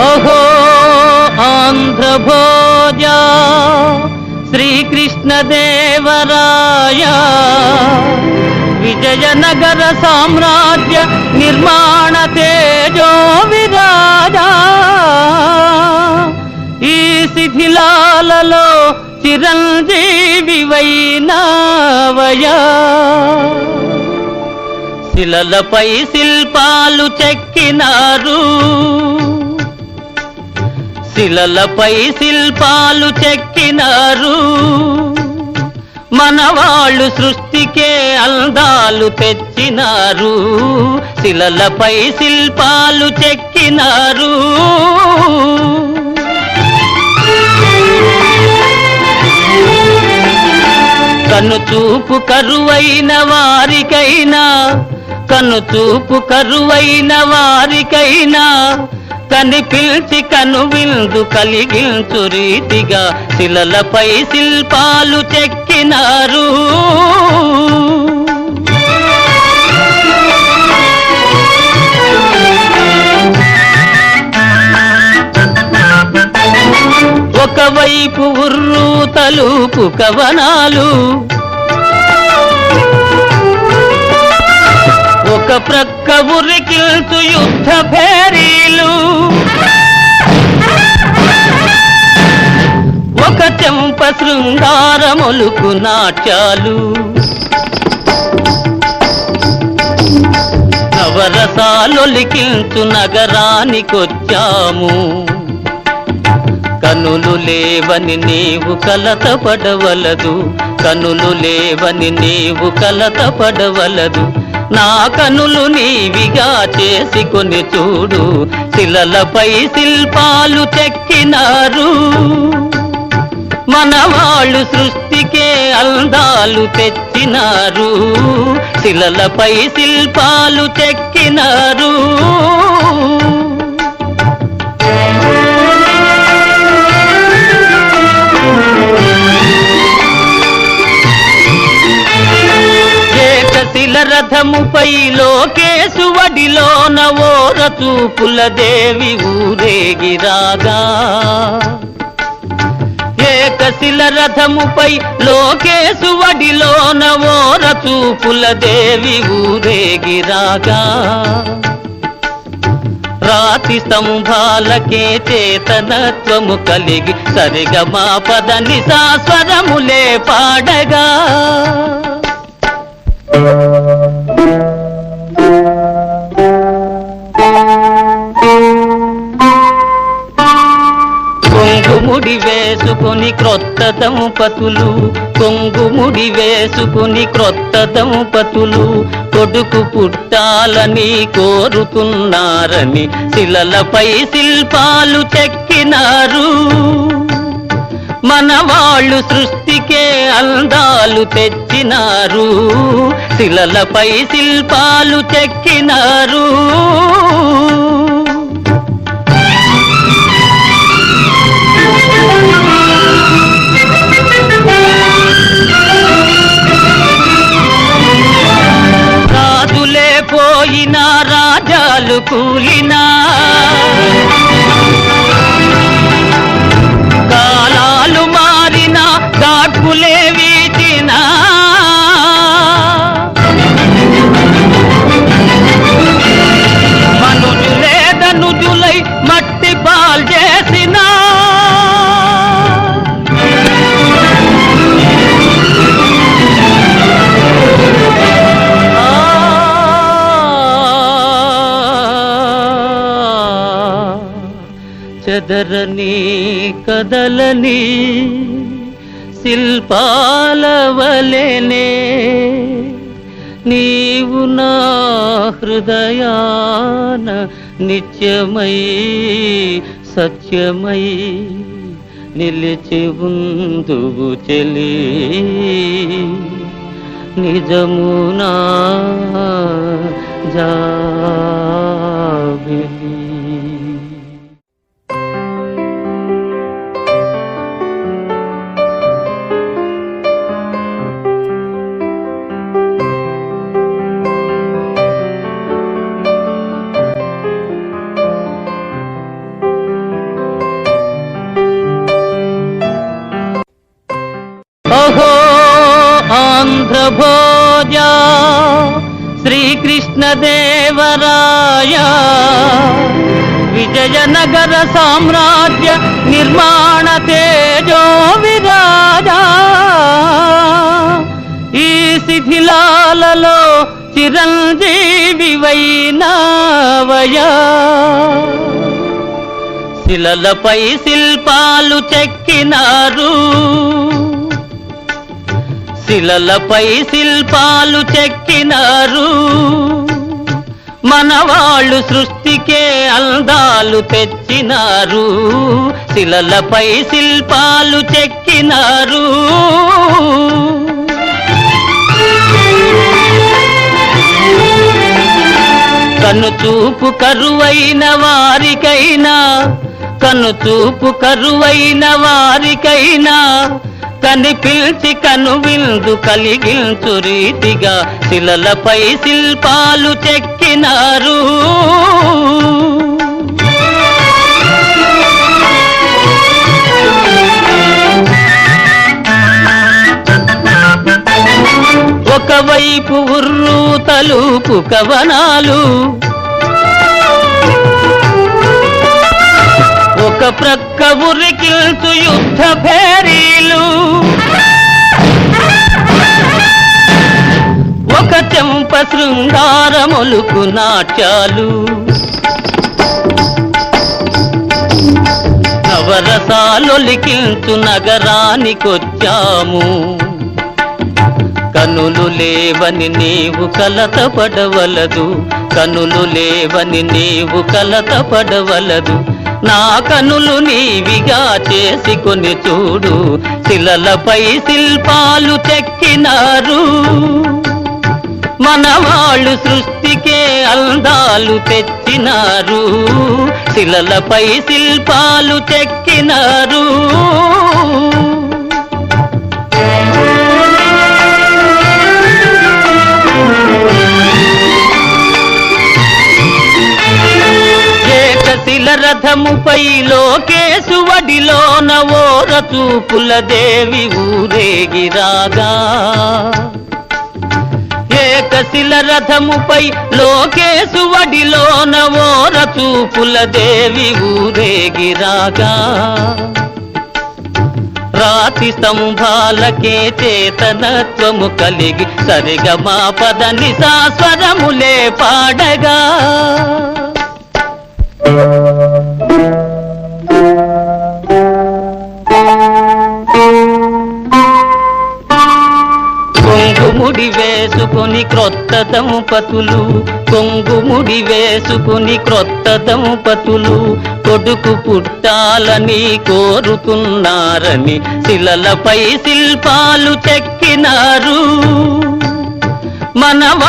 అహో ఆంధ్రభోజ శ్రీకృష్ణదేవరాయ విజయనగర సామ్రాజ్య నిర్మాణ తేజో విరాజా ఈ శిథిలాలలో చిరంజీవి వైనావయా శిలలపై శిల్పాలు చెక్కినారు శిలలపై శిల్పాలు చెక్కినారు మనవాళ్ళు సృష్టికే అందాలు తెచ్చినారు శిలలపై శిల్పాలు చెక్కినారు కనుచూపు కరువైన వారికైనా కనుచూపు కరువైన వారికైనా కనిపిల్చి కనువిందు కలిగించు రీతిగా శిలలపై శిల్పాలు చెక్కినారు ఒకవైపు ఉర్రు తలుపు కవనాలు ఒక ప్రక్క ఉరికిల్చు యుద్ధ భేరీలు ఒక చెంప శృంగారములుకు నాట్యాలు నవరసాలొలికిల్చు నగరానికొచ్చాము కనులు లేవని నీవు కలతపడవలదు కనులు లేవని నీవు కలతపడవలదు నా కనులు నీవిగా చేసుకొని చూడు శిలలపై శిల్పాలు చెక్కినారు మనవాళ్ళు సృష్టికే అందాలు తెచ్చినారు శిలలపై శిల్పాలు చెక్కినారు రథముపై లోకేశువడిలోన ఓర చూపుల దేవి ఊరేగిరాగా ఏకశిల రథముపై లోకేశువడిలోన ఓర చూపుల దేవి ఊరేగిరాగా రాతి స్తంభాలకే చేతనత్వము కలిగి సరిగమా పద నిసాస్వరములే పాడగా కొంగుముడి వేసుకుని క్రొత్త దంపతులు కొంగుముడి వేసుకుని క్రొత్త దంపతులు కొడుకు పుట్టాలని కోరుతున్నారని శిలలపై శిల్పాలు చెక్కినారు మనవాళ్ళు సృష్టికే అందాలు తెచ్చినారు శిలలపై శిల్పాలు చెక్కినారు రాజులే పోయినా రాజాలు కూలినా కాలాలు మారినా గాడ్పులే వీచినా మనుజులే ధనుజులై మట్టి పాల్ చేసినా చెదరని కదలని శిల్పాల వలెనే నీవు నా హృదయాన నిత్యమై సత్యమై నిలిచి ఉందువు చెలి నిజమునా జాబిలి భోజ శ్రీకృష్ణదేవరాయ విజయనగర సామ్రాజ్య నిర్మాణ తేజో విరాజా ఈ శిథిలాలలో చిరంజీవి వైనావయా శిలలపై శిల్పాలు చెక్కినారు శిలలపై శిల్పాలు చెక్కినారు మనవాళ్ళు సృష్టికే అందాలు తెచ్చినారు శిలలపై శిల్పాలు చెక్కినారు కనుచూపు కరువైన వారికైనా కనుచూపు కరువైన వారికైనా కనిపిల్చి కనువిందు కలిగించు రీతిగా శిలలపై శిల్పాలు చెక్కినారు ఒకవైపు ఉర్రు తలుపు కవనాలు ఒక ప్రక్క ఉరికిల్చు యుద్ధ భేరీలు ఒక చెంప శృంగారములుకు నాట్యాలు నవరసాలొలికిల్చు నగరానికొచ్చాము కనులు లేవని నీవు కలతపడవలదు కనులు లేవని నీవు కలతపడవలదు నా కనులు నీవిగా చేసుకొని చూడు శిలలపై శిల్పాలు చెక్కినారు మనవాళ్ళు సృష్టికే అందాలు తెచ్చినారు శిలలపై శిల్పాలు చెక్కినారు రథముపై లోకేశువడిలోన ఓర చూపుల దేవి ఊరేగిరాగా ఏకశిల రథముపై లోకేశువడిలోన ఓర చూపుల దేవి ఊరేగిరాగా రాతి స్తంభాలకే చేతనత్వము కలిగి సరిగమా పద నిసా స్వరములే పాడగా కొంగుముడి వేసుకుని క్రొత్త దంపతులు కొంగుముడి వేసుకుని క్రొత్త దంపతులు కొడుకు పుట్టాలని కోరుతున్నారని శిలలపై శిల్పాలు చెక్కినారు మనవ